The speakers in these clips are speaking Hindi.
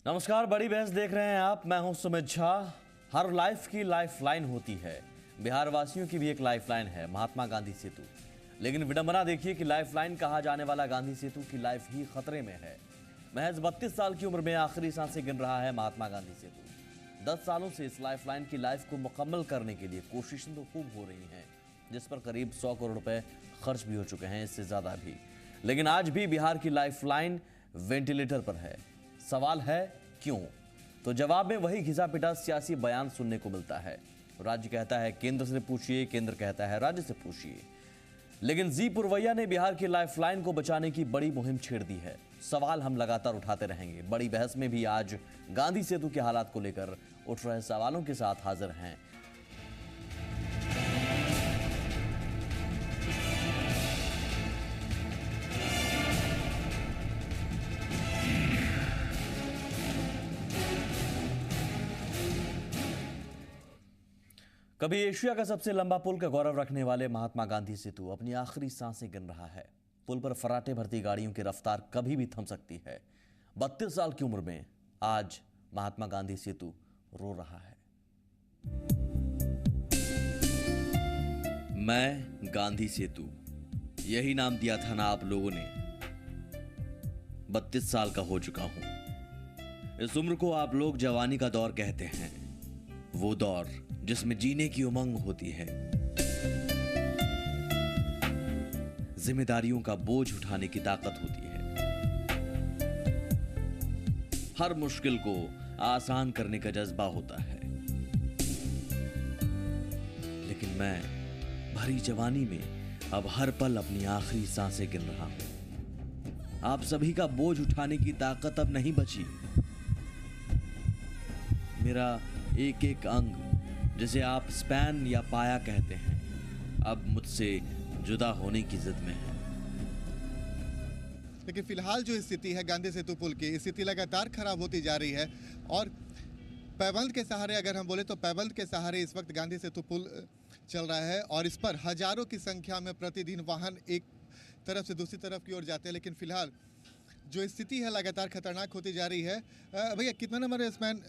नमस्कार, बड़ी बहस देख रहे हैं आप। मैं हूं सुमित झा। हर लाइफ की लाइफ लाइन होती है। बिहार वासियों की भी एक लाइफ लाइन है, महात्मा गांधी सेतु। लेकिन विडंबना देखिए कि लाइफ लाइन कहा जाने वाला गांधी सेतु की लाइफ ही खतरे में है। महज 32 साल की उम्र में आखिरी सांसें गिन रहा है महात्मा गांधी सेतु। 10 सालों से इस लाइफ लाइन की लाइफ को मुकम्मल करने के लिए कोशिशें तो खूब हो रही हैं, जिस पर करीब 100 करोड़ रुपए खर्च भी हो चुके हैं, इससे ज्यादा भी। लेकिन आज भी बिहार की लाइफ लाइन वेंटिलेटर पर है। सवाल है क्यों? तो जवाब में वही घिसा पिटा सियासी बयान सुनने को मिलता है। राज्य कहता है केंद्र से पूछिए, केंद्र कहता है राज्य से पूछिए। लेकिन जी पुरवैया ने बिहार की लाइफलाइन को बचाने की बड़ी मुहिम छेड़ दी है। सवाल हम लगातार उठाते रहेंगे। बड़ी बहस में भी आज गांधी सेतु के हालात को लेकर उठ रहे सवालों के साथ हाजिर हैं। कभी एशिया का सबसे लंबा पुल का गौरव रखने वाले महात्मा गांधी सेतु अपनी आखिरी सांसें गिन रहा है। पुल पर फर्राटे भरती गाड़ियों की रफ्तार कभी भी थम सकती है। 32 साल की उम्र में आज महात्मा गांधी सेतु रो रहा है। मैं गांधी सेतु, यही नाम दिया था ना आप लोगों ने। 32 साल का हो चुका हूं। इस उम्र को आप लोग जवानी का दौर कहते हैं, वो दौर जिसमें जीने की उमंग होती है, जिम्मेदारियों का बोझ उठाने की ताकत होती है, हर मुश्किल को आसान करने का जज्बा होता है। लेकिन मैं भरी जवानी में अब हर पल अपनी आखिरी सांसें गिन रहा हूं। आप सभी का बोझ उठाने की ताकत अब नहीं बची। मेरा एक एक अंग, जिसे आप स्पैन या पाया कहते हैं, अब मुझसे जुदा होने की जिद में है। लेकिन फिलहाल जो स्थिति है गांधी सेतु पुल की, स्थिति लगातार खराब होती जा रही है। और पैबंद के सहारे, अगर हम बोले तो पैबंद के सहारे इस वक्त गांधी सेतु पुल चल रहा है और इस पर हजारों की संख्या में प्रतिदिन वाहन एक तरफ से दूसरी तरफ की ओर जाते हैं। लेकिन फिलहाल जो स्थिति है लगातार खतरनाक होती जा रही है। भैया, कितना नंबर स्पैन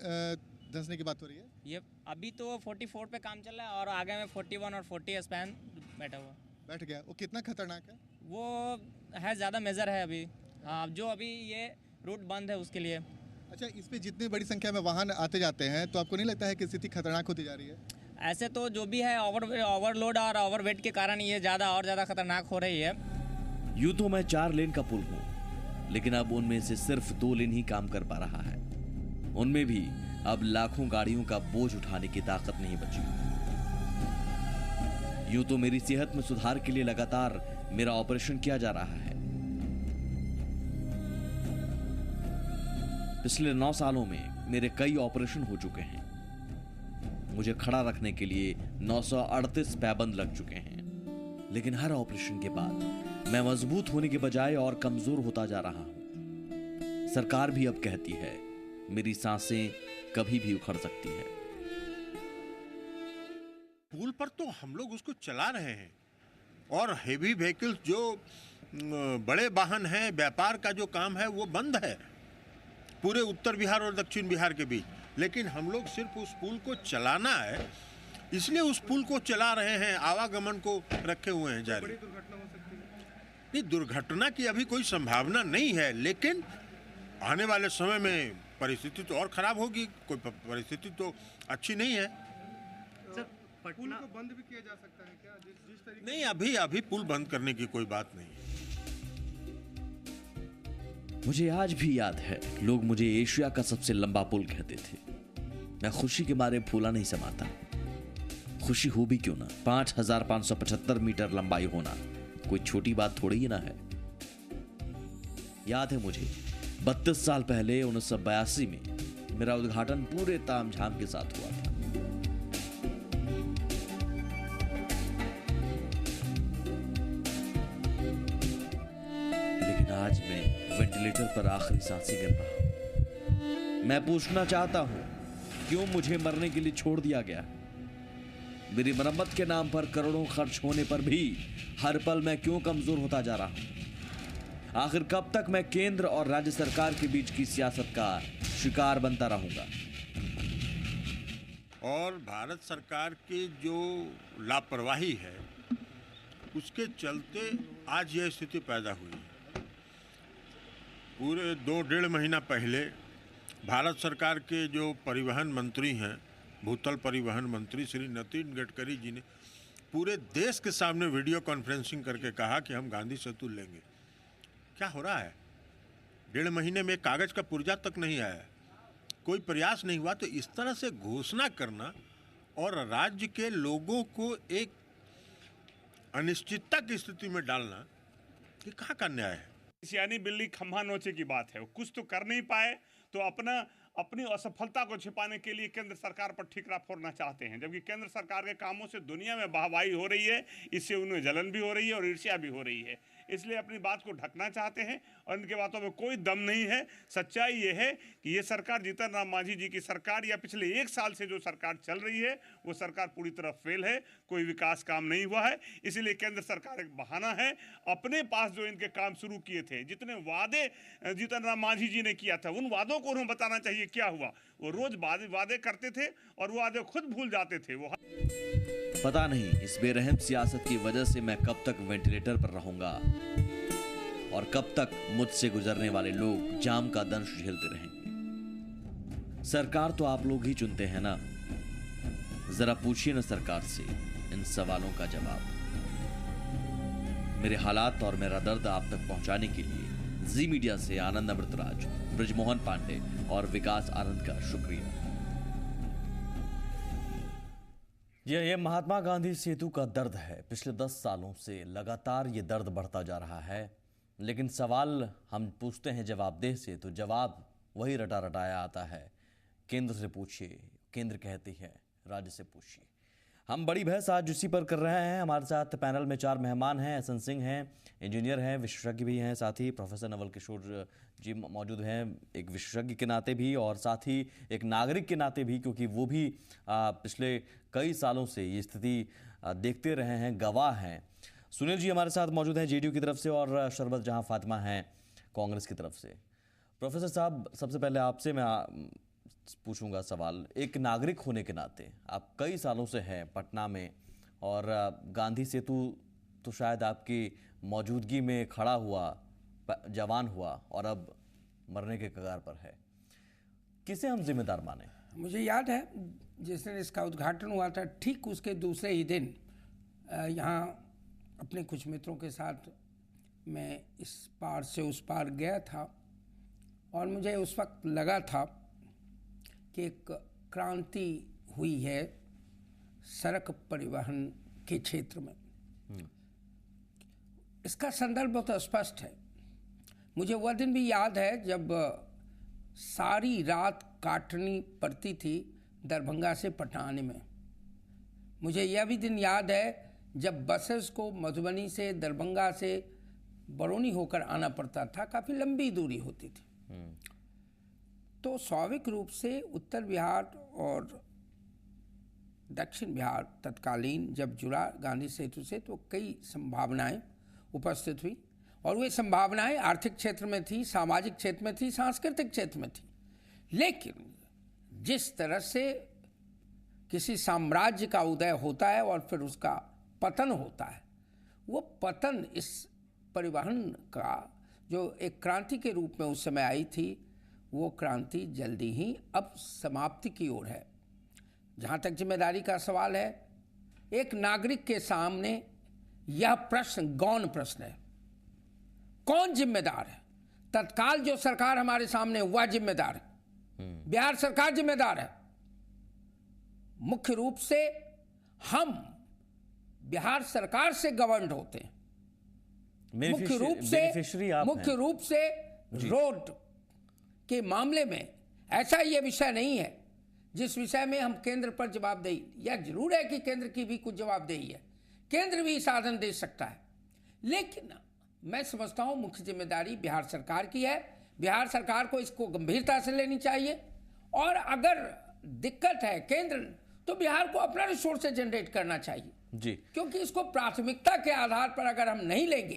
धंसने की बात हो रही है? ये अभी तो 44 पे काम चल रहा है और आगे में 41 और 40 स्पैन बैठ गया। वो कितना खतरनाक है? वो है, ज़्यादा मेजर है अभी। हाँ, जो अभी ये रूट बंद है उसके लिए। अच्छा, इस पे जितनी बड़ी संख्या में वाहन आते जाते हैं तो आपको नहीं लगता है कि स्थिति खतरनाक होती जा रही है? ऐसे तो जो भी है ओवरलोड और ओवरवेट के कारण ये ज़्यादा खतरनाक हो रही है। यूं तो मैं 4 लेन का पुल हूं, लेकिन अब उनमें से सिर्फ 2 लेन ही काम कर पा रहा है। उनमें भी अब लाखों गाड़ियों का बोझ उठाने की ताकत नहीं बची। यूं तो मेरी सेहत में सुधार के लिए लगातार मेरा ऑपरेशन किया जा रहा है। पिछले 9 सालों में मेरे कई ऑपरेशन हो चुके हैं। मुझे खड़ा रखने के लिए 938 पैबंद लग चुके हैं। लेकिन हर ऑपरेशन के बाद मैं मजबूत होने के बजाय और कमजोर होता जा रहा हूं। सरकार भी अब कहती है मेरी सांसें कभी भी उखड़ सकती है। पुल पर तो हम लोग उसको चला रहे हैं और हेवी व्हीकल्स, जो बड़े वाहन हैं, व्यापार का जो काम है वो बंद है पूरे उत्तर बिहार और दक्षिण बिहार के बीच। लेकिन हम लोग सिर्फ उस पुल को चलाना है, इसलिए उस पुल को चला रहे हैं, आवागमन को रखे हुए हैं जारी। बड़ी दुर्घटना हो सकती है? नहीं, दुर्घटना की अभी कोई संभावना नहीं है, लेकिन आने वाले समय में परिस्थिति तो और खराब होगी। कोई परिस्थिति तो अच्छी नहीं है। सर, पुल को बंद भी किया जा सकता है क्या? जिस तरीके नहीं, अभी पुल बंद करने की कोई बात नहीं है। मुझे आज भी याद है, लोग मुझे एशिया का सबसे लंबा पुल कहते थे। मैं खुशी के मारे फूला नहीं समाता। खुशी हो भी क्यों ना, 5575 मीटर लंबाई होना कोई छोटी बात थोड़ी ही ना है। याद है मुझे 32 साल पहले 1982 में मेरा उद्घाटन पूरे तामझाम के साथ हुआ था। लेकिन आज मैं वेंटिलेटर पर आखिरी सांसें गिन रहा हूं। मैं पूछना चाहता हूं, क्यों मुझे मरने के लिए छोड़ दिया गया? मेरी मरम्मत के नाम पर करोड़ों खर्च होने पर भी हर पल मैं क्यों कमजोर होता जा रहा हूं? आखिर कब तक मैं केंद्र और राज्य सरकार के बीच की सियासत का शिकार बनता रहूंगा। और भारत सरकार की जो लापरवाही है उसके चलते आज यह स्थिति पैदा हुई है। पूरे 2-1.5 महीना पहले भारत सरकार के जो परिवहन मंत्री हैं, भूतल परिवहन मंत्री श्री नितिन गडकरी जी ने पूरे देश के सामने वीडियो कॉन्फ्रेंसिंग करके कहा कि हम गांधी सेतु लेंगे। क्या हो रहा है? 1.5 महीने में कागज का पुर्जा तक नहीं आया, कोई प्रयास नहीं हुआ। तो इस तरह से घोषणा करना और राज्य के लोगों को एक अनिश्चितता की स्थिति में डालना, ये कहाँ का न्याय है? यानी बिल्ली खंभा नोचे की बात है। वो कुछ तो कर नहीं पाए तो अपनी असफलता को छिपाने के लिए केंद्र सरकार पर ठीकरा फोड़ना चाहते हैं, जबकि केंद्र सरकार के कामों से दुनिया में वाहवाही हो रही है। इससे उन्हें जलन भी हो रही है और ईर्ष्या भी हो रही है, इसलिए अपनी बात को ढकना चाहते हैं और इनके बातों में कोई दम नहीं है। सच्चाई ये है कि ये सरकार जीतन राम मांझी जी की सरकार या पिछले 1 साल से जो सरकार चल रही है वो सरकार पूरी तरह फेल है, कोई विकास काम नहीं हुआ है। इसीलिए केंद्र सरकार एक बहाना है। अपने पास जो इनके काम शुरू किए थे, जितने वादे जीतन राम मांझी जी ने किया था, उन वादों को उन्हें बताना चाहिए क्या हुआ। वो रोज वादे करते थे और वो वादे खुद भूल जाते थे। वो पता नहीं इस बेरहम सियासत की वजह से मैं कब तक वेंटिलेटर पर रहूंगा और कब तक मुझसे गुजरने वाले लोग जाम का दंश झेलते रहेंगे। सरकार तो आप लोग ही चुनते हैं ना, जरा पूछिए ना सरकार से इन सवालों का जवाब। मेरे हालात और मेरा दर्द आप तक पहुंचाने के लिए जी मीडिया से आनंद अमृतराज, ब्रजमोहन पांडे और विकास आनंद का शुक्रिया। ये महात्मा गांधी सेतु का दर्द है। पिछले 10 सालों से लगातार ये दर्द बढ़ता जा रहा है, लेकिन सवाल हम पूछते हैं जवाबदेह से तो जवाब वही रटा रटाया आता है। केंद्र से पूछिए, केंद्र कहती है राज्य से पूछिए। हम बड़ी बहस आज इसी पर कर रहे हैं। हमारे साथ पैनल में 4 मेहमान हैं। एसएन सिंह हैं, इंजीनियर हैं, विशेषज्ञ भी हैं, साथ ही प्रोफेसर नवल किशोर जी मौजूद हैं, एक विशेषज्ञ के नाते भी और साथ ही एक नागरिक के नाते भी, क्योंकि वो भी पिछले कई सालों से ये स्थिति देखते रहे हैं, गवाह हैं। सुनील जी हमारे साथ मौजूद हैं जेडीयू की तरफ से और शरबत जहां फातिमा हैं कांग्रेस की तरफ से। प्रोफेसर साहब, सबसे पहले आपसे मैं पूछूंगा सवाल, एक नागरिक होने के नाते आप कई सालों से हैं पटना में और गांधी सेतु तो शायद आपकी मौजूदगी में खड़ा हुआ, जवान हुआ और अब मरने के कगार पर है। किसे हम जिम्मेदार माने? मुझे याद है जिस दिन इसका उद्घाटन हुआ था, ठीक उसके दूसरे ही दिन यहाँ अपने कुछ मित्रों के साथ मैं इस पार से उस पार गया था और मुझे उस वक्त लगा था कि एक क्रांति हुई है सड़क परिवहन के क्षेत्र में। इसका संदर्भ बहुत स्पष्ट है। मुझे वह दिन भी याद है जब सारी रात काटनी पड़ती थी दरभंगा से पटना आने में। मुझे यह भी दिन याद है जब बसेस को मधुबनी से, दरभंगा से बरौनी होकर आना पड़ता था, काफ़ी लंबी दूरी होती थी। तो स्वाभाविक रूप से उत्तर बिहार और दक्षिण बिहार तत्कालीन जब जुड़ा गांधी सेतु से तो कई संभावनाएं उपस्थित हुई और वे संभावनाएं आर्थिक क्षेत्र में थी, सामाजिक क्षेत्र में थी, सांस्कृतिक क्षेत्र में थी। लेकिन जिस तरह से किसी साम्राज्य का उदय होता है और फिर उसका पतन होता है, वो पतन इस परिवहन का जो एक क्रांति के रूप में उस समय आई थी, वो क्रांति जल्दी ही अब समाप्ति की ओर है। जहाँ तक जिम्मेदारी का सवाल है, एक नागरिक के सामने यह प्रश्न गौण प्रश्न है, कौन जिम्मेदार है? तत्काल जो सरकार हमारे सामने वह जिम्मेदार है, बिहार सरकार जिम्मेदार है। मुख्य रूप से हम बिहार सरकार से गवर्न होते हैं। मुख्य रूप से रोड के मामले में ऐसा ये विषय नहीं है जिस विषय में हम केंद्र पर जवाबदेही, यह जरूर है कि केंद्र की भी कुछ जवाबदेही है, केंद्र भी साधन दे सकता है, लेकिन मैं समझता हूं मुख्य जिम्मेदारी बिहार सरकार की है। बिहार सरकार को इसको गंभीरता से लेनी चाहिए और अगर दिक्कत है केंद्र, तो बिहार को अपना रिसोर्स जनरेट करना चाहिए जी, क्योंकि इसको प्राथमिकता के आधार पर अगर हम नहीं लेंगे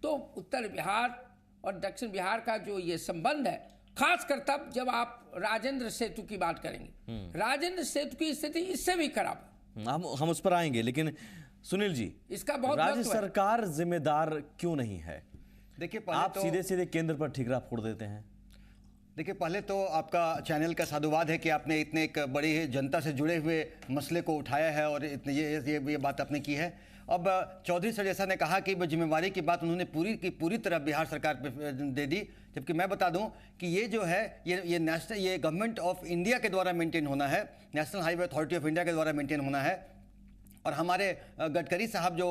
तो उत्तर बिहार और दक्षिण बिहार का जो ये संबंध है खासकर तब जब आप राजेंद्र सेतु की बात करेंगे। राजेंद्र सेतु की स्थिति इससे भी खराब है। हम उस पर आएंगे, लेकिन सुनील जी, इसका बहुत राज्य महत्व है। सरकार जिम्मेदार क्यों नहीं है? देखिए आप सीधे सीधे केंद्र पर ठीकरा फोड़ देते हैं। देखिए, पहले तो आपका चैनल का साधुवाद है कि आपने इतने एक बड़ी जनता से जुड़े हुए मसले को उठाया है और इतने ये बात आपने की है। अब चौधरी सर जैसा ने कहा कि जिम्मेवारी की बात उन्होंने पूरी की पूरी तरह बिहार सरकार पे दे दी, जबकि मैं बता दूं कि ये जो है ये नेशनल, ये गवर्नमेंट ऑफ इंडिया के द्वारा मेंटेन होना है, national highway authority of India के द्वारा मेंटेन होना है। और हमारे गडकरी साहब जो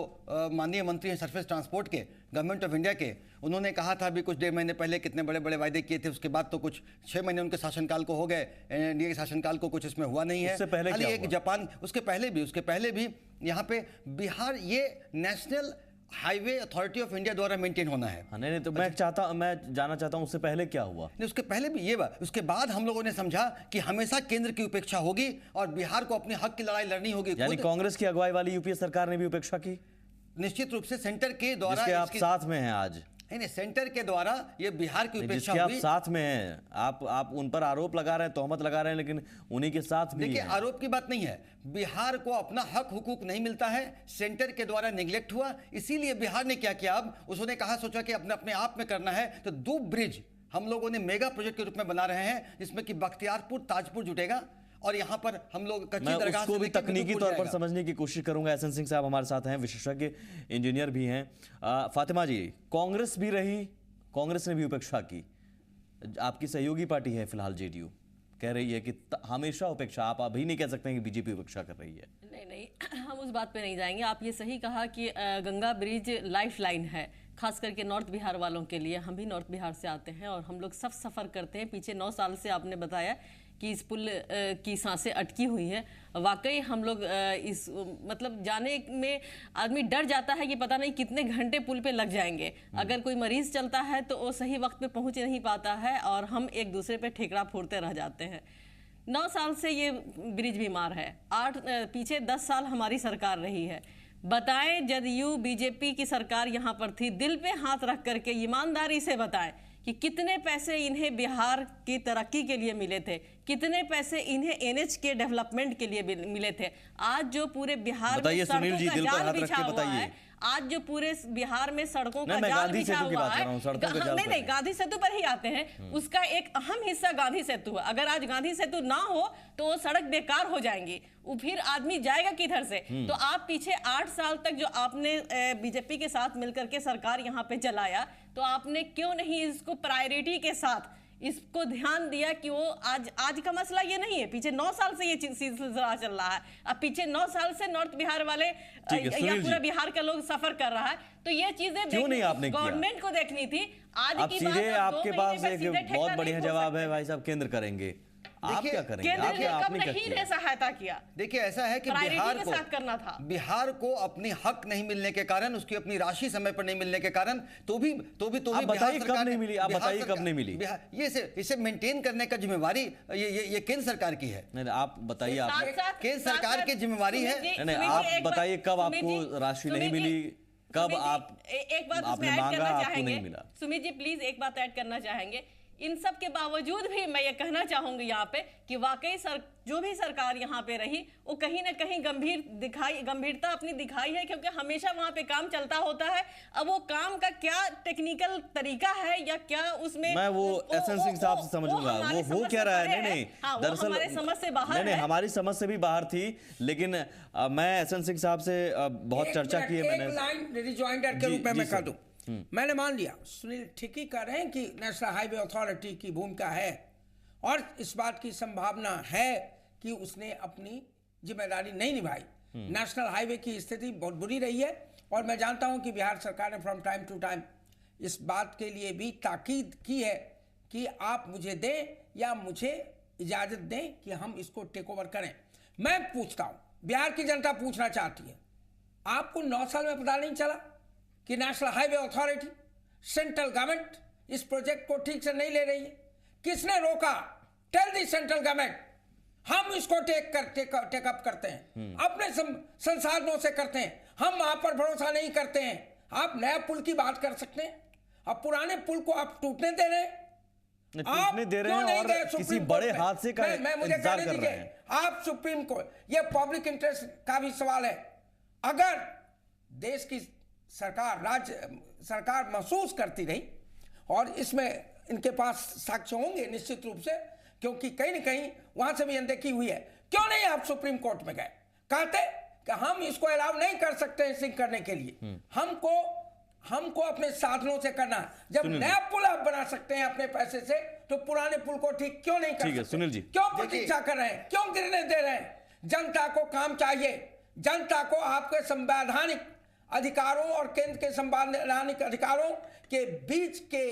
माननीय मंत्री हैं सरफेस ट्रांसपोर्ट के, गवर्नमेंट ऑफ इंडिया के, उन्होंने कहा था अभी कुछ 1.5 महीने पहले कितने बड़े बड़े वायदे किए थे, उसके बाद तो कुछ 6 महीने उनके शासनकाल को हो गए, एनडीए के शासनकाल को कुछ इसमें हुआ नहीं है। उससे पहले क्या एक हुआ? जापान, उसके पहले भी यहाँ पे बिहार ये national highway authority of India द्वारा मेंटेन होना है। नहीं, तो मैं जानना चाहता हूं उससे पहले क्या हुआ? नहीं, उसके पहले भी ये बात, उसके बाद हम लोगों ने समझा कि हमेशा केंद्र की उपेक्षा होगी और बिहार को अपने हक की लड़ाई लड़नी होगी। यानी कांग्रेस की अगुवाई वाली यूपीए सरकार ने भी उपेक्षा की, निश्चित रूप से सेंटर के द्वारा, जिसके आप साथ में हैं आज। नहीं, सेंटर के द्वारा ये बिहार की उपेक्षा जिसके आप होगी। साथ में हैं, आप उन पर आरोप लगा रहे हैं, तोहमत लगा रहे हैं, लेकिन उन्हीं के साथ भी देखिए, हैं। आरोप की बात नहीं है, बिहार को अपना हक हुकूक नहीं मिलता है, सेंटर के द्वारा निगलेक्ट हुआ, इसीलिए बिहार ने क्या किया, अब उसने कहा, सोचा कि अपने आप में करना है, तो 2 ब्रिज हम लोगों ने मेगा प्रोजेक्ट के रूप में बना रहे हैं, जिसमें कि बख्तियारपुर ताजपुर जुटेगा और यहाँ पर हम लोग कच्ची मैं दरगाह उसको से भी लेकर तकनीकी बिल्कुल तौर पर जाएगा। समझने की कोशिश करूंगा। एहसन सिंह साहब हमारे साथ हैं, विशेषज्ञ इंजीनियर भी हैं। फातिमा जी, कांग्रेस भी रही, कांग्रेस ने भी उपेक्षा की, आपकी सहयोगी पार्टी है फिलहाल जेडीयू, कह रही है कि हमेशा उपेक्षा, आप अभी नहीं कह सकते हैं कि बीजेपी उपेक्षा कर रही है। नहीं, हम उस बात पे नहीं जाएंगे। आप ये सही कहा कि गंगा ब्रिज लाइफ लाइन है, खास करके नॉर्थ बिहार वालों के लिए। हम भी नॉर्थ बिहार से आते हैं और हम लोग सब सफ़र करते हैं। पीछे 9 साल से आपने बताया कि इस पुल की सांसें अटकी हुई हैं। वाकई हम लोग इस मतलब जाने में आदमी डर जाता है कि पता नहीं कितने घंटे पुल पे लग जाएंगे। अगर कोई मरीज चलता है तो वो सही वक्त पे पहुंच नहीं पाता है और हम एक दूसरे पे ठेकरा फोड़ते रह जाते हैं। 9 साल से ये ब्रिज बीमार है, पीछे 10 साल हमारी सरकार रही है। बताएं, जदयू बीजेपी की सरकार यहाँ पर थी, दिल पे हाथ रख करके ईमानदारी से बताएं कि कितने पैसे इन्हें बिहार की तरक्की के लिए मिले थे, कितने पैसे इन्हें एनएच के डेवलपमेंट के लिए मिले थे। आज जो पूरे बिहार में सड़कों का जाल बिछा हुआ है, आज जो पूरे बिहार में सड़कों का जाल बिछा हुआ है, नहीं, गांधी सेतु पर ही आते हैं, उसका एक अहम हिस्सा गांधी सेतु है। अगर आज गांधी सेतु ना हो तो वो सड़क बेकार हो जाएंगी, वो फिर आदमी जाएगा किधर से? तो आप पीछे 8 साल तक जो आपने बीजेपी के साथ मिलकर के सरकार यहाँ पे चलाया, तो आपने क्यों नहीं इसको प्रायोरिटी के साथ इसको ध्यान दिया कि वो आज का मसला ये नहीं है, पीछे 9 साल से ये सिलसिला चल रहा है। अब पीछे 9 साल से नॉर्थ बिहार वाले या पूरा बिहार का लोग सफर कर रहा है, तो ये चीजें गवर्नमेंट को देखनी थी। आज की सीधे आपके पास एक बहुत बढ़िया जवाब है भाई साहब, केंद्र करेंगे, आप क्या करेंगे? आपने नहीं सहायता किया। देखिए, ऐसा है कि बिहार को अपनी हक नहीं मिलने के कारण, उसकी अपनी राशि समय पर नहीं मिलने के कारण, तो भी बताइए कब नहीं मिली, आप बताइए कब नहीं मिली? ये इसे मेंटेन करने का जिम्मेवारी ये केंद्र सरकार की है। नहीं, आप बताइए, आप केंद्र सरकार की जिम्मेवारी है। नहीं, आप बताइए कब आपको राशि नहीं मिली, कब एक बात आपने मांगा, आपको नहीं मिला? सुमित जी प्लीज एक बात ऐड करना चाहेंगे। इन सब के बावजूद भी मैं ये कहना चाहूंगी यहाँ पे कि वाकई जो भी सरकार यहाँ पे रही, वो कहीं ना कहीं गंभीरता अपनी दिखाई है, क्योंकि हमेशा वहाँ पे काम चलता होता है। अब वो काम का क्या टेक्निकल तरीका है या क्या उसमें, मैं वो एहसन सिंह साहब से समझूंगा वो हो क्या रहा है। नहीं, दरअसल हमारे समझ से बाहर है। हमारी समझ से भी बाहर थी, लेकिन मैं एहसन सिंह साहब से बहुत चर्चा की है। मैंने एक लाइन रिजॉइंडर के रूप में मैं कह दूं, मैंने मान लिया सुनील ठीक ही कह रहे हैं कि नेशनल हाईवे अथॉरिटी की भूमिका है और इस बात की संभावना है कि उसने अपनी जिम्मेदारी नहीं निभाई। नेशनल हाईवे की स्थिति बहुत बुरी रही है और मैं जानता हूं कि बिहार सरकार ने फ्रॉम टाइम टू टाइम इस बात के लिए भी ताकीद की है कि आप मुझे दें या मुझे इजाजत दें कि हम इसको टेक ओवर करें। मैं पूछता हूं, बिहार की जनता पूछना चाहती है, आपको 9 साल में पता नहीं चला कि national highway authority, central government इस प्रोजेक्ट को ठीक से नहीं ले रही है? किसने रोका? Tell the central government. हम इसको टेक अप करते हैं, अपने संसाधनों से करते हैं, हम वहां पर भरोसा नहीं करते हैं। आप नया पुल की बात कर सकते हैं, अब पुराने पुल को आप टूटने दे रहे हैं। टूटने दे रहे क्यों हैं नहीं और गए किसी सुप्रीम बड़े कोर्ट में? हादसे का मुझे इंतजार कहने कर दीजिए, रहे हैं। आप सुप्रीम कोर्ट, ये पब्लिक इंटरेस्ट का भी सवाल है। अगर देश की सरकार, राज्य सरकार महसूस करती रही, और इसमें इनके पास साक्ष्य होंगे निश्चित रूप से, क्योंकि कहीं ना कहीं वहां से भी अनदेखी हुई है, क्यों नहीं आप सुप्रीम कोर्ट में गए? कहते कि हम इसको अलाउ नहीं कर सकते सिंक करने के लिए, हमको अपने साधनों से करना है। जब नया पुल आप बना सकते हैं अपने पैसे से, तो पुराने पुल को ठीक क्यों नहीं कर ठीक है, सकते? सुनील जी। क्यों प्रतीक्षा कर रहे हैं? क्यों गिरने दे रहे हैं? जनता को काम चाहिए। जनता को आपके संवैधानिक अधिकारों और केंद्र के संवैधानिक अधिकारों के बीच के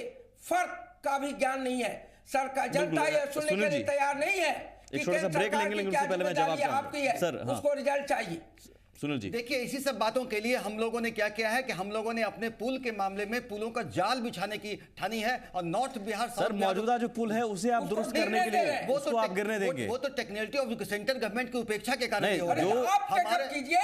फर्क का भी ज्ञान नहीं है। सरकार, जनता यह सुनने के लिए तैयार नहीं है कि एक छोटा सा केंद्र ब्रेक सरकार लेंगे, की लेकिन क्या उससे पहले मैं जवाब जिम्मेदारी चाहूंगा। आपकी है, सर, हाँ। उसको रिजल्ट चाहिए। सुनील जी, देखिए, इसी सब बातों के लिए हम लोगों ने क्या किया है कि हम लोगों ने अपने पुल के मामले में पुलों का जाल बिछाने की ठानी है, और नॉर्थ बिहार, सर मौजूदा जो पुल है उसे आप दुरुस्त करने के लिए उसको आप गिरने देंगे? वो तो टेक्निकलिटी ऑफ सेंट्रल गवर्नमेंट की उपेक्षा के कारण नहीं, हो रहा है। जो आप टेकअप कीजिए,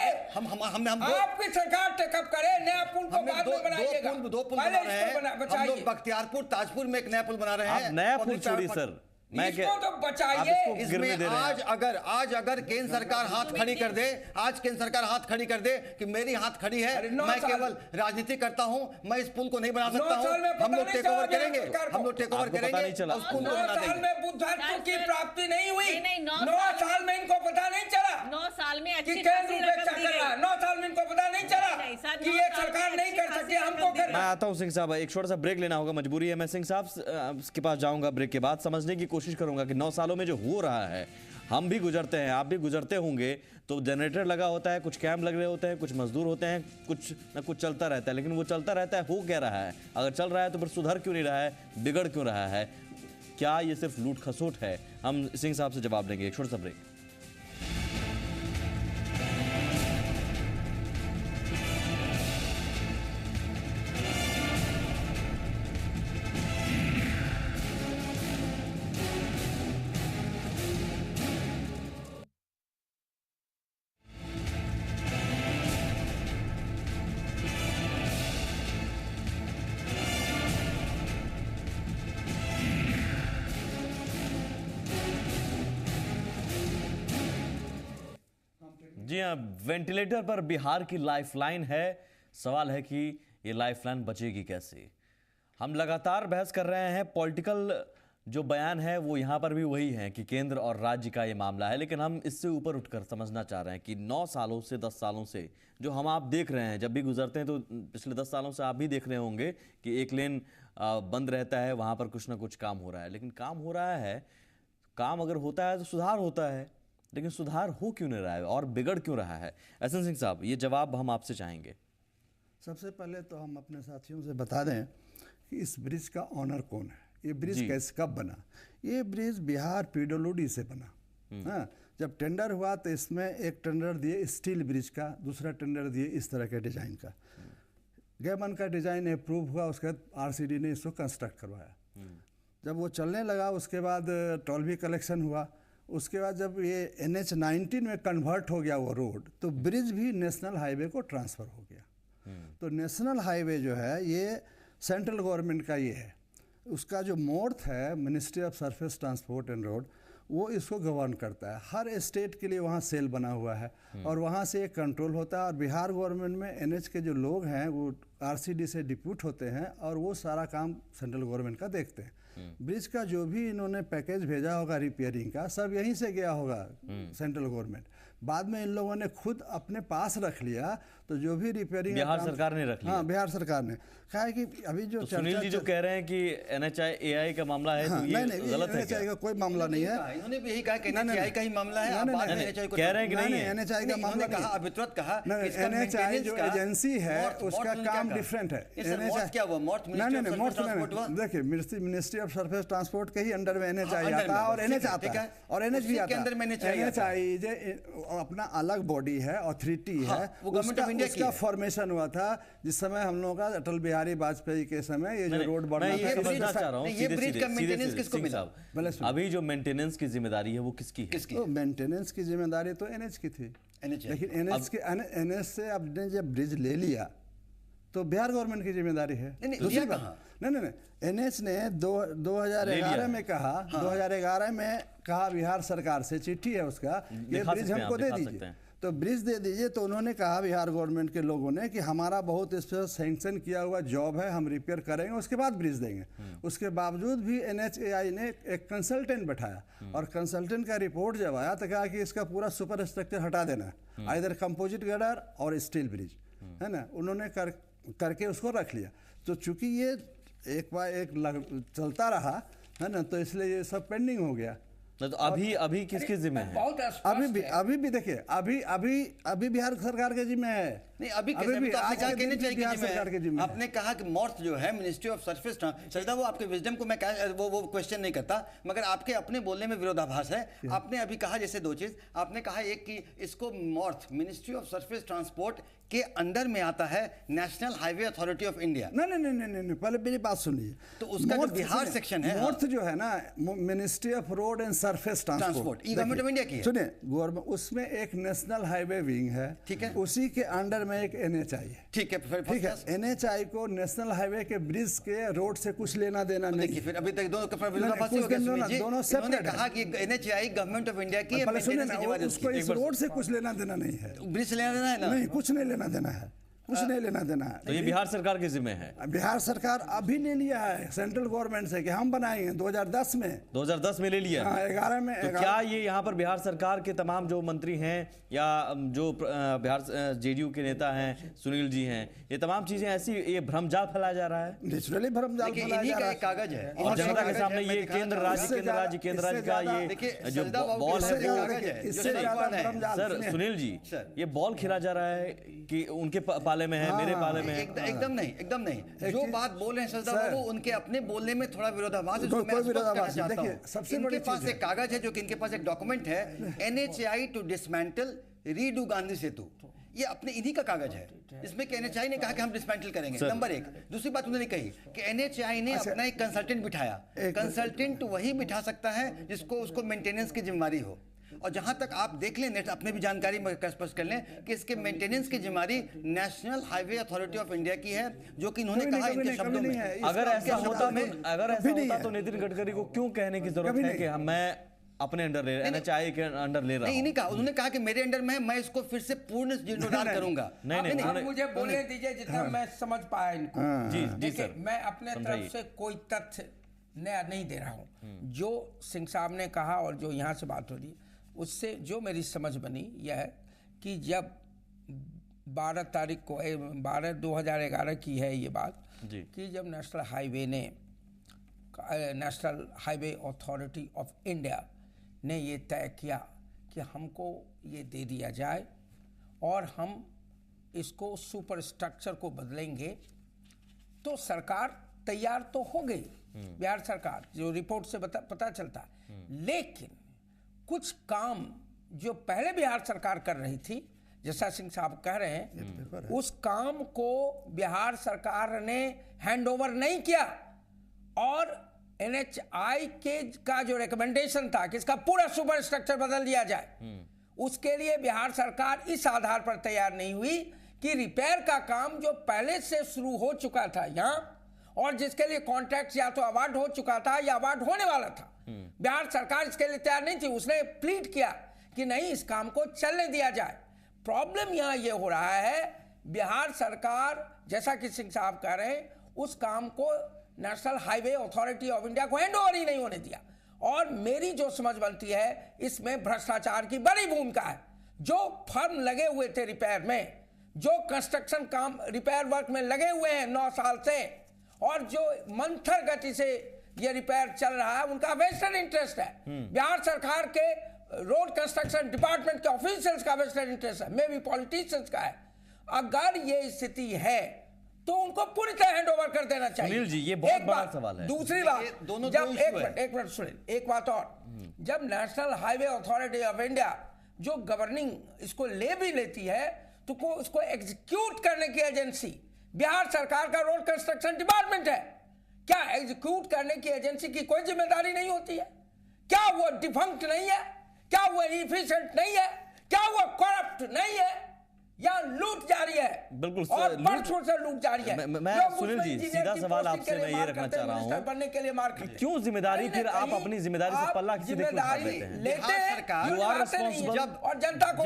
आपकी सरकार टेकअप करे, नया पुल को बाद में बनाइएगा। दो पुल बना रहे हैं हम लोग। बख्तियारपुर ताजपुर में एक नया पुल बना रहे हैं। आप नया पुल छोड़िए सर, मैं इसको तो बचाइए। इसमें आज अगर केंद्र सरकार हाथ खड़ी कर दे, आज केंद्र सरकार हाथ खड़ी कर दे कि मेरी हाथ खड़ी है, मैं केवल राजनीति करता हूं, मैं इस पुल को नहीं बना सकता हूं, हम लोग टेक ओवर करेंगे, हम लोग टेक ओवर करेंगे, उस पुल को बना 9 साल देंगे। में बुद्धत्व की प्राप्ति नहीं हुई। नहीं, 9 साल में इनको पता नहीं चला 9 साल में कि अच्छी केंद्र खासी उपेक्षा रकम दी कर रहा गई। है। 9 साल में इनको पता नहीं चला नहीं, सर, कि 9 ये साल सरकार में नहीं कर अच्छी सकती, खासी हमको रकम कर दी मैं आता हूं सिंह साहब, एक छोटा सा ब्रेक लेना होगा, मजबूरी है। मैं सिंह साहब के पास जाऊंगा ब्रेक के बाद, समझने की कोशिश करूंगा कि 9 सालों में जो हो रहा है, हम भी गुजरते हैं, आप भी गुजरते होंगे, तो जनरेटर लगा होता है, कुछ कैंप लग रहे होते हैं, कुछ मजदूर होते हैं, कुछ ना कुछ चलता रहता है, लेकिन वो चलता रहता है, हो क्या रहा है? अगर चल रहा है तो फिर सुधर क्यों नहीं रहा है, बिगड़ क्यों रहा है? क्या ये सिर्फ लूट खसोट है? हम सिंह साहब से जवाब देंगे, एक छोटा सा ब्रेक। जी हाँ, वेंटिलेटर पर बिहार की लाइफलाइन है। सवाल है कि ये लाइफलाइन बचेगी कैसे? हम लगातार बहस कर रहे हैं, पॉलिटिकल जो बयान है वो यहाँ पर भी वही है कि केंद्र और राज्य का ये मामला है, लेकिन हम इससे ऊपर उठकर समझना चाह रहे हैं कि 9 सालों से 10 सालों से जो हम आप देख रहे हैं, जब भी गुजरते हैं तो पिछले 10 सालों से आप भी देख रहे होंगे कि एक लेन बंद रहता है, वहाँ पर कुछ ना कुछ काम हो रहा है। लेकिन काम हो रहा है, काम अगर होता है तो सुधार होता है, लेकिन सुधार हो क्यों नहीं रहा है और बिगड़ क्यों रहा है? एहसन सिंह साहब, ये जवाब हम आपसे चाहेंगे। सबसे पहले तो हम अपने साथियों से बता दें कि इस ब्रिज का ऑनर कौन है, ये ब्रिज कैसे कब बना। ये ब्रिज बिहार पीडब्ल्यूडी से बना। हाँ, जब टेंडर हुआ तो इसमें एक टेंडर दिए स्टील ब्रिज का, दूसरा टेंडर दिए इस तरह के डिज़ाइन का। गैबन का डिज़ाइन अप्रूव हुआ, उसके बाद आरसीडी ने इसको कंस्ट्रक्ट करवाया। जब वो चलने लगा उसके बाद टोल भी कलेक्शन हुआ। उसके बाद जब ये NH-19 में कन्वर्ट हो गया वो रोड, तो ब्रिज भी नेशनल हाईवे को ट्रांसफ़र हो गया। तो नेशनल हाईवे जो है ये सेंट्रल गवर्नमेंट का ये है। उसका जो मोर्थ है, ministry of surface transport and road, वो इसको गवर्न करता है। हर स्टेट के लिए वहाँ सेल बना हुआ है और वहाँ से एक कंट्रोल होता है। और बिहार गवर्नमेंट में NH के जो लोग हैं वो RCD से डिप्यूट होते हैं और वो सारा काम सेंट्रल गवर्नमेंट का देखते हैं। ब्रिज का जो भी इन्होंने पैकेज भेजा होगा रिपेयरिंग का, सब यहीं से गया होगा सेंट्रल गवर्नमेंट। बाद में इन लोगों ने खुद अपने पास रख लिया, तो जो भी रिपेयरिंग बिहार सरकार ने रख लिया। हाँ, बिहार सरकार ने कहा है कि अभी जो सुनील जी जो कह रहे हैं कि NHAI का मामला है, तो ये गलत है क्या? NHAI का कोई मामला नहीं है। इन्होंने भी यही कहा कि NHAI का ही मामला है। कह रहे हैं कि नहीं है। NHAI का मामला कहा, अभी तुरंत कहा NHAI जो एजेंसी है उसका काम डिफरेंट है। क्या हुआ? देखिए, मिनिस्ट्री ऑफ सरफेस ट्रांसपोर्ट के ही अंडर में NHAI आता है और NH आता है और NH भी आता है। NHAI जो अपना अलग बॉडी है, अथॉरिटी है, उसका फॉर्मेशन हुआ था जिस समय हम लोगों का अटल बिहारी वाजपेयी के समय ये जो रोड बना था। ये समझना चाह रहा हूँ, ये ब्रिज का मेंटेनेंस किसको मिला? अभी जो मेंटेनेंस की जिम्मेदारी है वो किसकी है? तो मेंटेनेंस की जिम्मेदारी तो NH की थी, लेकिन NH से आपने जब ब्रिज ले लिया तो बिहार गवर्नमेंट की जिम्मेदारी है। दूसरी बात, नहीं, एनएच ने 2011 में कहा, 2011 में कहा बिहार सरकार से, चिट्ठी है उसका, ये ब्रिज हमको दे दीजिए, तो ब्रिज दे दीजिए। तो उन्होंने कहा बिहार गवर्नमेंट के लोगों ने कि हमारा बहुत इस पर सैंक्शन किया हुआ जॉब है, हम रिपेयर करेंगे, उसके बाद ब्रिज देंगे। उसके बावजूद भी NHAI ने एक कंसल्टेंट बैठाया, और कंसल्टेंट का रिपोर्ट जब आया तो कहा कि इसका पूरा सुपर स्ट्रक्चर हटा देना, इधर कंपोजिट गर्डर और स्टील ब्रिज, है ना, उन्होंने करके उसको रख लिया। तो चूंकि ये एक बार चलता रहा है ना, तो इसलिए ये सब पेंडिंग हो गया। तो अभी किसके जिम्मे है? अभी भी देखिए, अभी बिहार सरकार के जिम्मे है। नहीं, अभी सरकार के जिम्मे। आपने कहा कि मॉर्थ जो है मिनिस्ट्री ऑफ सरफेस, सजदा वो आपके विजडम को मैं वो क्वेश्चन नहीं करता, मगर आपके अपने बोलने में विरोधाभास है। आपने अभी कहा जैसे दो चीज, आपने कहा एक कि इसको मॉर्थ मिनिस्ट्री ऑफ सरफेस ट्रांसपोर्ट के अंडर में आता है national highway authority of India. नहीं, पहले मेरी बात सुनिए। तो उसका जो बिहार सेक्शन है, मॉर्थ जो है ना, ministry of road and surface transport, government of India की है। सुनिए, गवर्नमेंट, उसमें एक नेशनल हाईवे विंग है, ठीक है, उसी के अंडर में एक NHI है, ठीक है। NHI को नेशनल हाईवे के ब्रिज के रोड से कुछ लेना देना नहीं। देखिए, फिर अभी तक दोनों सेपरेट कहा कि NHI गवर्नमेंट ऑफ इंडिया की, उसको इस रोड से कुछ लेना देना नहीं है, ब्रिज लेना देना है ना, नहीं, कुछ नहीं लेना देना है, कुछ नहीं लेना देना है। तो ये बिहार सरकार के जिम्मे है। बिहार सरकार अभी ले लिया है सेंट्रल गवर्नमेंट से कि हम बनाएंगे 2010 में ले लिया। 11 में। तो क्या ये यहाँ पर बिहार सरकार के तमाम जो मंत्री हैं या जो बिहार JDU के नेता हैं, सुनील जी हैं, ये तमाम चीजें ऐसी, ये भ्रमजाल फैलाया जा रहा है? नेचुरली भ्रमजाल फैलाया जा रहा है। कागज है और जनता के सामने ये केंद्र राज्य का ये जो बॉल है, सर सुनील जी, ये बॉल खेला जा रहा है कि उनके पाले में है, मेरे पाले में है। एकदम नहीं। जो बात बोल रहे हैं सजदा बाबू, उनके अपने बोलने में थोड़ा विरोधाभास है, जो मैं स्पष्ट करना चाहता हूं। इनके पास एक कागज है, जो कि इनके पास एक डॉक्यूमेंट है, NHAI to dismantle redo Gandhi Setu, ये अपने इन्हीं का कागज है। इसमें कि NHAI ने कहा कि हम डिसमेंटल करेंगे, नंबर एक। दूसरी बात उन्होंने कही कि NHAI ने अपना एक कंसल्टेंट बिठाया। कंसल्टेंट वही बिठा सकता है जिसको उसको मेंटेनेंस की जिम्मेदारी हो। और जहां तक आप देख लें, नेट अपने भी जानकारी में स्पष्ट कर लें कि इसके मेंटेनेंस की जिम्मेदारी national highway authority of India की है, जो कि इन्होंने कहा इनके शब्दों में। अगर ऐसा होता तो नितिन गडकरी को क्यों कहने की जरूरत है कि मैं अपने अंडर ले, NHAI के अंडर ले रहा हूं? नहीं कहा, उन्होंने कहा कि मेरे अंडर में है, मैं इसको फिर से पूर्ण जीर्णोद्धार करूंगा। नहीं, मुझे बोलने दीजिए जितना मैं समझ पाया इनको। जी सर, मैं अपने तरफ से कोई तथ्य नया नहीं दे रहा हूं। जो सिंह साहब ने कहा और जो यहाँ से बात हो रही, उससे जो मेरी समझ बनी यह है कि जब 12 तारीख को 12/2011 की है ये बात कि जब national highway authority of India ने ये तय किया कि हमको ये दे दिया जाए और हम इसको सुपर स्ट्रक्चर को बदलेंगे, तो सरकार तैयार तो हो गई, बिहार सरकार, जो रिपोर्ट से पता चलता है। लेकिन कुछ काम जो पहले बिहार सरकार कर रही थी, जैसा सिंह साहब कह रहे हैं, उस काम को बिहार सरकार ने हैंडओवर नहीं किया। और NHAI का जो रिकमेंडेशन था कि इसका पूरा सुपर स्ट्रक्चर बदल दिया जाए, उसके लिए बिहार सरकार इस आधार पर तैयार नहीं हुई कि रिपेयर का काम जो पहले से शुरू हो चुका था यहाँ, और जिसके लिए कॉन्ट्रैक्ट या तो अवार्ड हो चुका था या अवार्ड होने वाला था, बिहार सरकार इसके लिए तैयार नहीं थी। उसने प्लीड किया कि नहीं, इस काम को चलने दिया जाए। प्रॉब्लम यहाँ ये हो रहा है, बिहार सरकार, जैसा कि सिंह साहब कह रहे हैं, उस काम को national highway authority of India को हैंडओवर ही नहीं होने दिया। और मेरी जो समझ बनती है, इसमें भ्रष्टाचार की बड़ी भूमिका है। जो फर्म लगे हुए थे रिपेयर में, जो कंस्ट्रक्शन काम रिपेयर वर्क में लगे हुए हैं 9 साल से, और जो मंथर गति से ये रिपेयर चल रहा है, उनका वेस्टेड इंटरेस्ट है। बिहार सरकार के रोड कंस्ट्रक्शन डिपार्टमेंट के ऑफिशियल्स का वेस्टेड इंटरेस्ट है, मे भी पॉलिटिशियंस का है। अगर ये स्थिति है तो उनको पूरी तरह हैंडओवर कर देना चाहिए। सुनील जी, ये बहुत बड़ा सवाल है। दूसरी बात, जब एक मिनट सुनिए, एक बात और, जब national highway authority of India जो गवर्निंग इसको ले भी लेती है, तो उसको एग्जीक्यूट करने की एजेंसी बिहार सरकार का रोड कंस्ट्रक्शन डिपार्टमेंट है। क्या एग्जीक्यूट करने की एजेंसी की कोई जिम्मेदारी नहीं होती है? क्या वो डिफंक्ट नहीं है? क्या वो इफिशिएंट नहीं है? क्या वो करप्ट नहीं है? यहाँ लूट जारी है, बिल्कुल और बरसों से लूट जारी है। मैं सुनील जी सीधा सवाल आपसे मैं ये रखना चाह रहा हूँ, बनने के लिए मार करते, क्यों जिम्मेदारी फिर आप अपनी जिम्मेदारी से पल्ला किसी देख उठा लेते हैं? You are responsible, और जनता को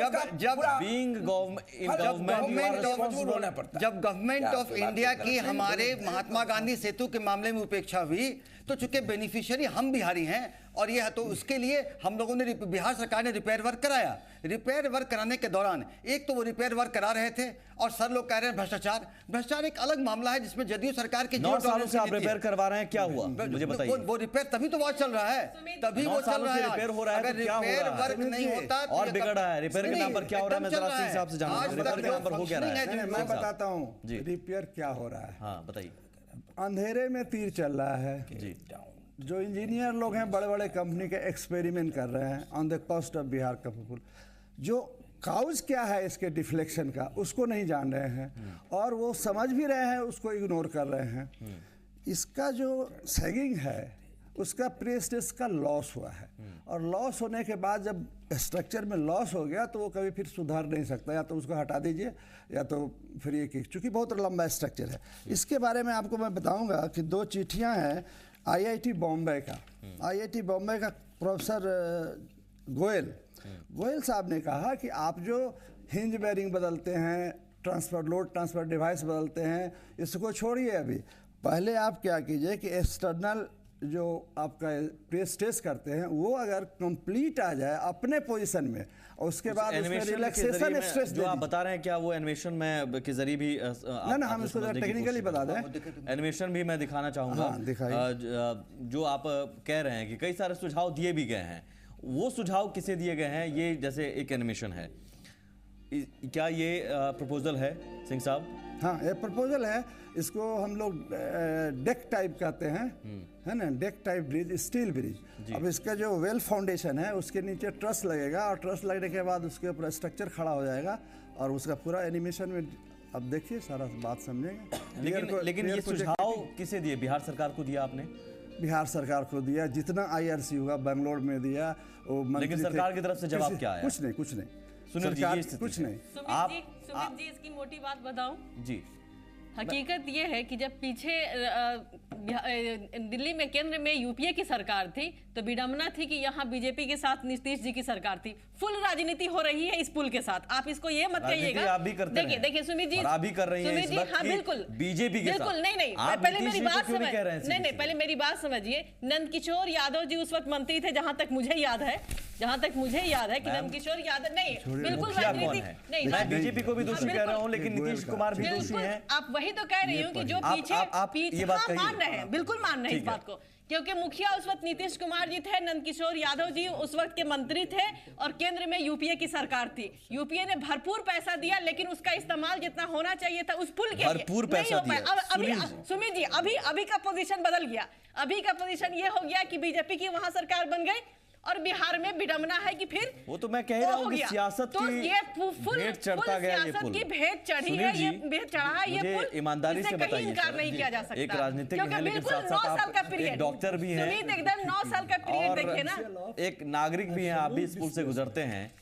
जब गवर्नमेंट ऑफ इंडिया की हमारे महात्मा गांधी सेतु के मामले में उपेक्षा हुई, तो चूंकि बेनिफिशियरी हम बिहारी हैं, और यह तो उसके लिए हम लोगों ने बिहार सरकार ने रिपेयर वर्क कराया। रिपेयर वर्क कराने के दौरान एक तो वो रिपेयर वर्क करा रहे थे, और सर लोग कह रहे हैं भ्रष्टाचार एक अलग मामला है जिसमें जदयू सरकार की 9 सालों से आप रिपेयर करवा रहे हैं, क्या हुआ मुझे बताइए? वो रिपेयर तभी तो वो चल रहा है, तभी वो चल रहा है। रिपेयर हो रहा है, अगर रिपेयर वर्क नहीं होता और बिगड़ रहा है, रिपेयर के नाम पर क्या हो रहा है? मैं जरा सिंह साहब से जानना चाहूंगा, रिपेयर के नाम पर हो क्या रहा है? मैं बताता हूँ रिपेयर क्या हो रहा है। हाँ बताइए। अंधेरे में तीर चल रहा है जी। जो इंजीनियर लोग हैं बड़े बड़े कंपनी के एक्सपेरिमेंट कर रहे हैं on the cost of Bihar का पीपुल, जो काउज क्या है इसके डिफ्लेक्शन का उसको नहीं जान रहे हैं, और वो समझ भी रहे हैं उसको इग्नोर कर रहे हैं। इसका जो सैगिंग है उसका प्रेस्टेज का लॉस हुआ है, और लॉस होने के बाद जब स्ट्रक्चर में लॉस हो गया तो वो कभी फिर सुधार नहीं सकता, या तो उसको हटा दीजिए या तो फिर ये, चूँकि बहुत लंबा स्ट्रक्चर है। इसके बारे में आपको मैं बताऊंगा कि 2 चिट्ठियां हैं IIT बॉम्बे का। IIT बॉम्बे का प्रोफेसर गोयल साहब ने कहा कि आप जो हिंज बेरिंग बदलते हैं, ट्रांसफर डिवाइस बदलते हैं, इसको छोड़िए अभी। पहले आप क्या कीजिए कि एक्सटर्नल जो आपका प्रेस टेस्ट करते हैं वो अगर कंप्लीट आ जाए अपने पोजीशन में, और उसके बाद उसमें रिलैक्सेशन स्ट्रेस जो आप बता रहे हैं, क्या वो एनिमेशन में के जरिए भी ना हम इसको टेक्निकली बता दें। एनिमेशन भी मैं दिखाना चाहूंगा। जो आप कह रहे हैं कि कई सारे सुझाव दिए भी गए हैं, वो सुझाव किसे दिए गए हैं? ये जैसे एक एनिमेशन है, क्या ये प्रपोजल है सिंह साहब? हाँ ये प्रपोजल है, इसको हम लोग डेक टाइप कहते हैं, है ना, deck type bridge, steel bridge. अब इसका जो वेल फाउंडेशन है उसके नीचे ट्रस लगेगा, और ट्रस लगने के बाद उसके ऊपर स्ट्रक्चर खड़ा हो जाएगा, और उसका पूरा एनिमेशन में अब देखिए सारा बात समझेंगे। लेकिन ये सुझाव किसे दिए? बिहार सरकार को दिया आपने? बिहार सरकार को दिया, जितना IRC होगा बेंगलोर में दिया वो। लेकिन सरकार की तरफ से जवाब क्या आया? कुछ नहीं सुनील जी, कुछ नहीं। सुमित जी इसकी मोटी बात बताऊं जी। हकीकत ये है कि जब पीछे दिल्ली में केंद्र में यूपीए की सरकार थी तो विडंबना थी कि यहाँ बीजेपी के साथ नीतीश जी की सरकार थी। फुल राजनीति हो रही है इस पुल के साथ, आप इसको ये मत कहिएगा। देखिए सुमित जी, आप भी कर रही हैं इस वक्त, हाँ बिल्कुल बीजेपी के साथ। बिल्कुल नहीं, पहले मेरी बात समझिए। नहीं, पहले मेरी बात समझिए। नंदकिशोर यादव जी उस वक्त मंत्री थे, जहां तक मुझे याद है कि नंदकिशोर यादव नहीं, बिल्कुल राजनीति नहीं। मैं बीजेपी को भी दोषी कह रहा हूँ, लेकिन नीतीश कुमार भी दोषी हैं। आप वही तो कह रही हूँ कि जो पीछे मान रहे हैं, बिल्कुल मान रहे हैं इस बात को, क्योंकि मुखिया उस वक्त नीतीश कुमार जी थे, नंदकिशोर यादव जी उस वक्त के मंत्री थे, और केंद्र में यूपीए की सरकार थी। यूपीए ने भरपूर पैसा दिया, लेकिन उसका इस्तेमाल जितना होना चाहिए था उस पुल के भरपूर पैसा दिया। अभी सुमित जी, अभी का पोजीशन बदल गया। अभी का पोजीशन ये हो गया कि बीजेपी की वहां सरकार बन गई, और बिहार में विडंबना है कि फिर वो तो मैं कह रहा हूँ कि सियासत की भेंट चढ़ता गया ये पुल। की भेंट चढ़ी है, ये भेंट चढ़ा है ये पुल। ईमानदारी से बताइए, इनकार नहीं किया जा सकता। एक राजनीतिक है, लेकिन साथ साथ आप एक डॉक्टर भी हैं, एकदम 9 साल का पीरियड देखिए ना, एक नागरिक भी हैं, आप भी इस पुल से गुजरते हैं।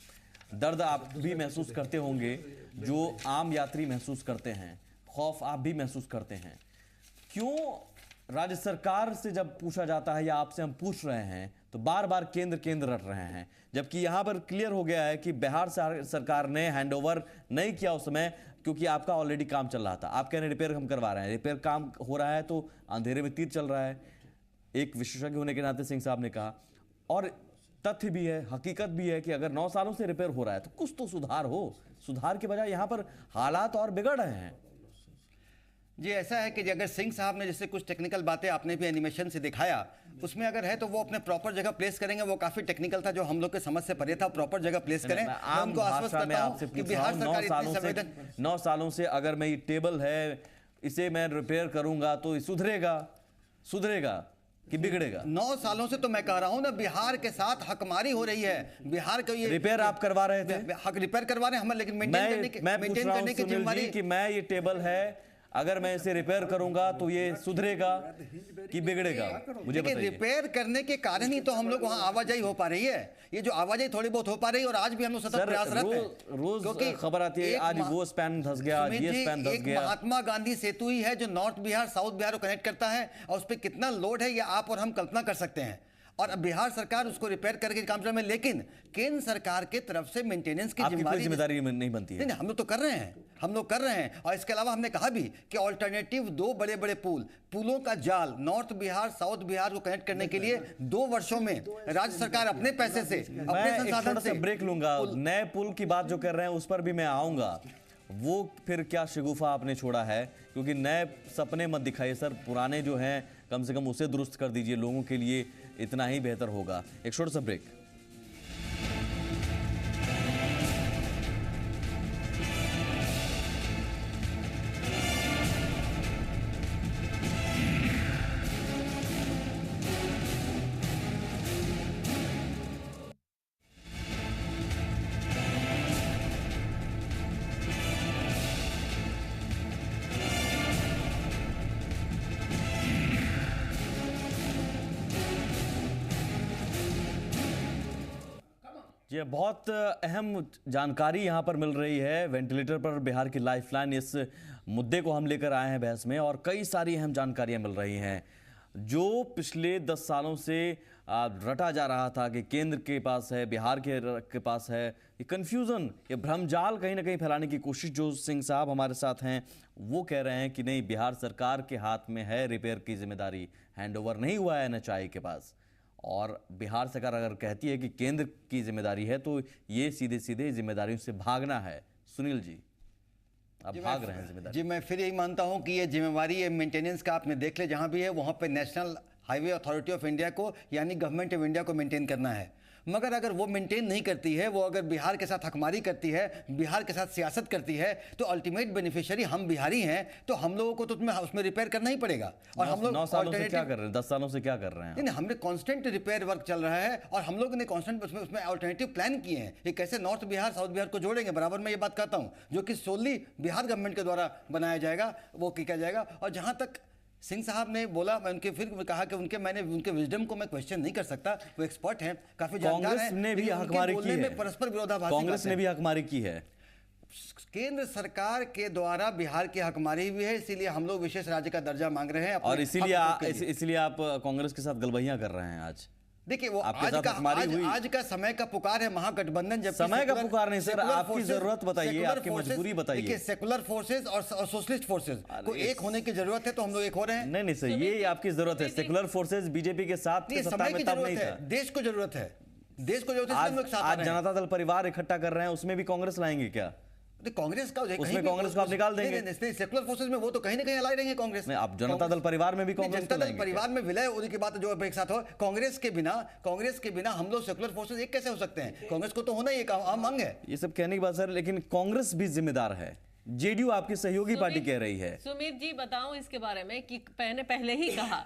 दर्द आप भी महसूस करते होंगे जो आम यात्री महसूस करते हैं, खौफ आप भी महसूस करते हैं। क्यों राज्य सरकार से जब पूछा जाता है या आपसे हम पूछ रहे हैं तो बार बार केंद्र रट रहे हैं, जबकि यहां पर क्लियर हो गया है कि बिहार सरकार ने हैंडओवर नहीं किया उस समय, क्योंकि आपका ऑलरेडी काम चल रहा था। आप कह रहे हैं रिपेयर हम करवा रहे हैं, रिपेयर काम हो रहा है तो अंधेरे में तीर चल रहा है। एक विशेषज्ञ होने के नाते सिंह साहब ने कहा, और तथ्य भी है, हकीकत भी है कि अगर 9 सालों से रिपेयर हो रहा है तो कुछ तो सुधार हो। सुधार के बजाय यहां पर हालात और बिगड़ रहे हैं। जी ऐसा है कि अगर सिंह साहब ने जैसे कुछ टेक्निकल बातें आपने भी एनिमेशन से दिखाया, उसमें अगर है तो वो अपने प्रॉपर जगह प्लेस करेंगे। वो काफी टेक्निकल था, जो हम लोग के समझ से परे था, प्रॉपर जगह प्लेस करें। मैं उनको आश्वस्त करता हूं कि बिहार सरकार इतनी संवेदन 9 सालों से अगर मैं ये टेबल है इसे मैं रिपेयर करूंगा तो सुधरेगा कि बिगड़ेगा? 9 सालों से तो मैं कह रहा हूं ना, बिहार के साथ हकमारी हो रही है। बिहार को ये रिपेयर आप करवा रहे थे, हक रिपेयर करवा रहे हैं हम, लेकिन मेंटेन करने की जिम्मेदारी कि मैं ये टेबल है अगर मैं इसे रिपेयर करूंगा तो ये सुधरेगा कि बिगड़ेगा, मुझे देखिए, बताइए। रिपेयर करने के कारण ही तो हम लोग वहाँ आवाजाही हो पा रही है। ये जो आवाजाही थोड़ी बहुत हो पा रही है, और आज भी हम लोग सतत प्रयासरत हैं। रोज खबर आती है, आज वो स्पैन धंस गया, आज ये स्पैन धंस गया। महात्मा गांधी सेतु ही है जो नॉर्थ बिहार साउथ बिहार को कनेक्ट करता है, और उस पर कितना लोड है ये आप और हम कल्पना कर सकते हैं। और अब बिहार सरकार उसको रिपेयर करके काम चल रहा है, लेकिन केंद्र सरकार के तरफ से मेंटेनेंस की जिम्मेदारी नहीं बनती है। नहीं, हम लोग तो कर रहे हैं, हम लोग कर रहे हैं। और इसके अलावा हमने कहा भी कि ऑल्टरनेटिव 2 बड़े बड़े पुलों का जाल नॉर्थ बिहार साउथ बिहार को कनेक्ट करने के लिए 2 वर्षों में राज्य सरकार अपने पैसे से, अपने संसाधन से ब्रेक लूंगा। नए पुल की बात जो कर रहे हैं उस पर भी मैं आऊंगा। वो फिर क्या शगुफा आपने छोड़ा है, क्योंकि नए सपने मत दिखाइए सर, पुराने जो हैं कम से कम उसे दुरुस्त कर दीजिए, लोगों के लिए इतना ही बेहतर होगा। एक छोटा सा ब्रेक। ये बहुत अहम जानकारी यहाँ पर मिल रही है। वेंटिलेटर पर बिहार की लाइफलाइन, इस मुद्दे को हम लेकर आए हैं बहस में, और कई सारी अहम जानकारियाँ मिल रही हैं। जो पिछले 10 सालों से रटा जा रहा था कि केंद्र के पास है, बिहार के पास है, ये कन्फ्यूज़न, ये भ्रमजाल कहीं ना कहीं फैलाने की कोशिश जो सिंह साहब हमारे साथ हैं वो कह रहे हैं कि नहीं, बिहार सरकार के हाथ में है रिपेयर की जिम्मेदारी, हैंडओवर नहीं हुआ है NHAI के पास। और बिहार सरकार अगर कहती है कि केंद्र की जिम्मेदारी है तो ये सीधे सीधे जिम्मेदारियों से भागना है। सुनील जी, आप भाग रहे हैं जिम्मेदारी। जी, मैं फिर यही मानता हूं कि ये जिम्मेवारी मेंटेनेंस का आपने देख ले, जहां भी है वहां पे national highway authority of India को यानी गवर्नमेंट ऑफ इंडिया को मेंटेन करना है। मगर अगर वो मेंटेन नहीं करती है, वो अगर बिहार के साथ हकमारी करती है, बिहार के साथ सियासत करती है, तो अल्टीमेट बेनिफिशियरी हम बिहारी हैं, तो हम लोगों को तो उसमें रिपेयर करना ही पड़ेगा। और हम लोग 9 सालों से क्या कर रहे हैं, 10 सालों से क्या कर रहे हैं? नहीं, हमने कांस्टेंट रिपेयर वर्क चल रहा है, और हम लोगों ने कांस्टेंट उसमें अल्टरनेटिव प्लान किए हैं कि कैसे नॉर्थ बिहार साउथ बिहार को जोड़ेंगे। बराबर मैं ये बात कहता हूँ, जो कि सोली बिहार गवर्नमेंट के द्वारा बनाया जाएगा, वो किया जाएगा। और जहाँ तक सिंह साहब ने बोला, मैं उनके फिर कहा कि मैंने उनके विजडम को मैं क्वेश्चन नहीं कर सकता, वो एक्सपर्ट हैं, काफी जानकार हैं। कांग्रेस ने भी हकमारी की है, परस्पर विरोधाभासी कांग्रेस ने भी हकमारी की है। केंद्र सरकार के द्वारा बिहार की हकमारी हुई है, इसीलिए हम लोग विशेष राज्य का दर्जा मांग रहे हैं, और इसीलिए आप कांग्रेस के साथ गलबहियां कर रहे हैं आज। देखिए, वो आज का समय का पुकार है महागठबंधन। जब समय का पुकार नहीं सर, आपकी जरूरत बताइए, आपकी मजबूरी बताइए। देखिए, सेकुलर फोर्सेस और सोशलिस्ट फोर्सेस को एक होने की जरूरत है, तो हम लोग एक हो रहे हैं। नहीं सर, ये आपकी जरूरत है। सेकुलर फोर्सेस बीजेपी के साथ समय की जरूरत है, देश को जरूरत है, देश को जरूरत है। आज जनता दल परिवार इकट्ठा कर रहे हैं, उसमें भी कांग्रेस लाएंगे क्या? कांग्रेस का उसमें कांग्रेस को आप निकाल देंगे। सेकुलर फोर्सेस में वो तो कहीं ना कहीं अलाई रहेंगे कांग्रेस। आप जनता दल परिवार में भी कांग्रेस जनता दल परिवार में विलय होने की बात जो एक साथ हो, कांग्रेस के बिना हम लोग सेकुलर फोर्सेस एक कैसे हो सकते हैं? कांग्रेस को तो होना ही एक आम मांग है। ये सब कहने की बात सर, लेकिन कांग्रेस भी जिम्मेदार है, जेडीयू आपकी सहयोगी पार्टी कह रही है। सुमित जी, बताऊं इसके बारे में कि मैंने पहले ही कहा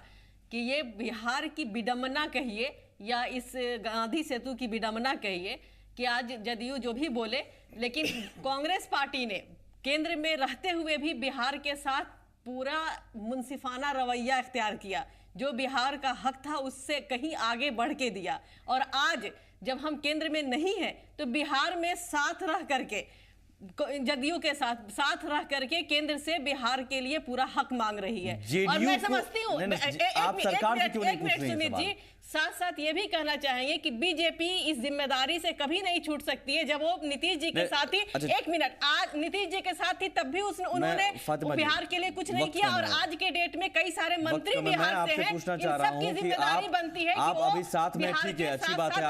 कि ये बिहार की विडंबना कहिए या इस गांधी सेतु की विडंबना कहिए कि आज जदयू जो भी बोले, लेकिन कांग्रेस पार्टी ने केंद्र में रहते हुए भी बिहार के साथ पूरा मुंसिफाना रवैया इख्तियार किया, जो बिहार का हक था उससे कहीं आगे बढ़ के दिया। और आज जब हम केंद्र में नहीं हैं तो बिहार में साथ रह करके, जदयू के साथ रह करके केंद्र से बिहार के लिए पूरा हक मांग रही है। और मैं समझती हूँ, एक मिनट सुमित जी, साथ साथ ये भी कहना चाहेंगे कि बीजेपी इस जिम्मेदारी से कभी नहीं छूट सकती है। जब वो नीतीश जी के साथ ही, एक मिनट, आज नीतीश जी के साथ ही तब भी उन्होंने बिहार के लिए कुछ नहीं किया, और आज के डेट में कई सारे मंत्री बिहार से हैं, इन सबकी जिम्मेदारी बनती है कि आप अभी साथ में, ठीक है, अच्छी बात है,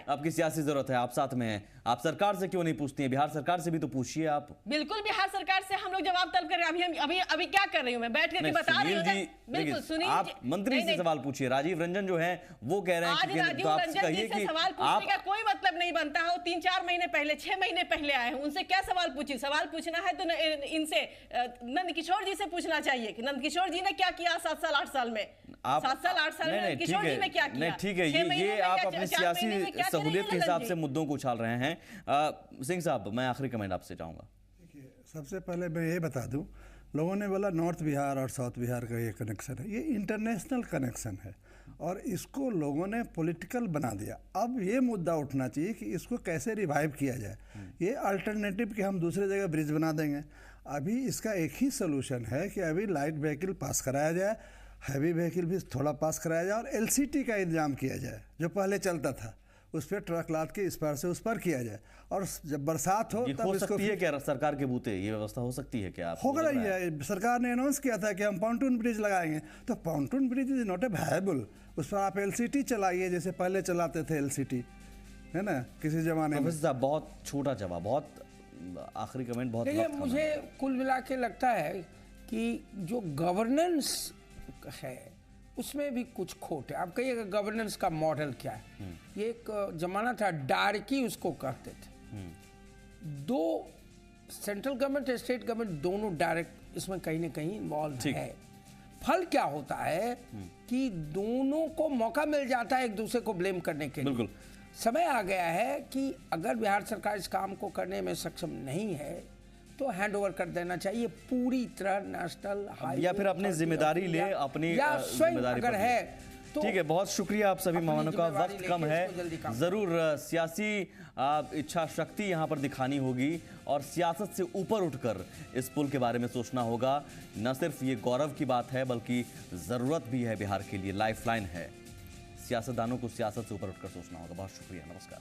आपकी सियासी जरूरत है, आप साथ में हैं, आप सरकार से क्यों नहीं पूछती हैं? बिहार सरकार से भी तो पूछिए आप। बिल्कुल, बिहार सरकार से हम लोग जवाब तलब कर रहे हैं। अभी क्या कर रही हूँ मैं, बैठ करके बता रही हूँ। बिल्कुल सुनील, आप मंत्री से सवाल पूछिए। राजीव रंजन जो है वो कह रहे हैं कि राजीव रंजन जी से सवाल पूछने का कोई मतलब नहीं बनता है। 3-4 महीने पहले, 6 महीने पहले आए हैं, उनसे क्या सवाल पूछिए? सवाल पूछना है तो इनसे नंदकिशोर जी से पूछना चाहिए कि नंदकिशोर जी ने क्या किया 7 साल 8 साल में। 7 साल 8 साल में नंदकिशोर जी ने क्या किया? ठीक है, ये आप अपनी सियासी सहूलियत के हिसाब से मुद्दों को उछाल रहे हैं। सिंह साहब, मैं आखिरी कमेंट आपसे चाहूंगा। सबसे पहले मैं ये बता दूं, लोगों ने बोला नॉर्थ बिहार और साउथ बिहार का ये कनेक्शन है, ये इंटरनेशनल कनेक्शन है और इसको लोगों ने पॉलिटिकल बना दिया। अब ये मुद्दा उठना चाहिए कि इसको कैसे रिवाइव किया जाए। ये अल्टरनेटिव कि हम दूसरे जगह ब्रिज बना देंगे, अभी इसका एक ही सोल्यूशन है कि अभी लाइट व्हीकल पास कराया जाए, हैवी व्हीकल भी थोड़ा पास कराया जाए और एलसीटी का इंतजाम किया जाए। जो पहले चलता था उस पर ट्रक लाद के इस पार से उस पार किया जाए, और जब बरसात हो ये तब हो इसको सकती है क्या सरकार के बूते ये व्यवस्था हो सकती है क्या? हो रही है। सरकार ने अनाउंस किया था कि हम पॉन्टून ब्रिज लगाएंगे, तो pontoon bridge is not a viable. उस पर आप एलसीटी चलाइए जैसे पहले चलाते थे एलसीटी, है ना, किसी जमाने में। साहब बहुत छोटा जवाब, बहुत आखिरी कमेंट, बहुत देखिए वक्त मुझे कुल मिला के लगता है कि जो गवर्नेंस है उसमें भी कुछ खोट है। आप कहिएगा गवर्नेंस का मॉडल क्या है? ये एक जमाना था डार्की उसको कहते थे। दो सेंट्रल गवर्नमेंट स्टेट गवर्नमेंट दोनों डायरेक्ट इसमें कहीं ना कहीं इन्वॉल्व है। फल क्या होता है कि दोनों को मौका मिल जाता है एक दूसरे को ब्लेम करने के लिए। बिल्कुल समय आ गया है कि अगर बिहार सरकार इस काम को करने में सक्षम नहीं है तो हैंड ओवर कर देना चाहिए पूरी तरह नेशनल हाईवे, या फिर अपनी जिम्मेदारी ले, अपनी या स्वयं जिम्मेदारी अगर पर है तो ठीक है। बहुत शुक्रिया आप सभी अपनी मेहमानों का, जिम्मेदारी वक्त कम लेके है, इसको जल्दी काम जरूर सियासी इच्छा शक्ति यहाँ पर दिखानी होगी और सियासत से ऊपर उठकर इस पुल के बारे में सोचना होगा। न सिर्फ ये गौरव की बात है बल्कि जरूरत भी है बिहार के लिए, लाइफलाइन है। सियासतदानों को सियासत से ऊपर उठकर सोचना होगा। बहुत शुक्रिया, नमस्कार।